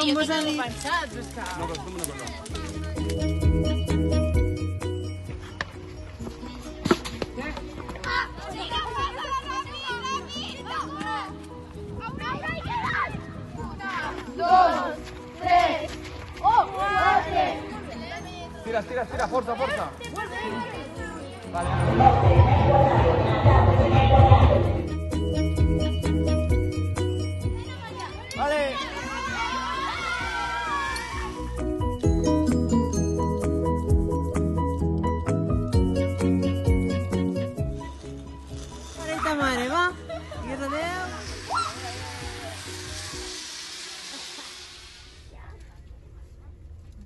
com vos ha dit. No, però escolta'm una cosa. Tira, força. Vale.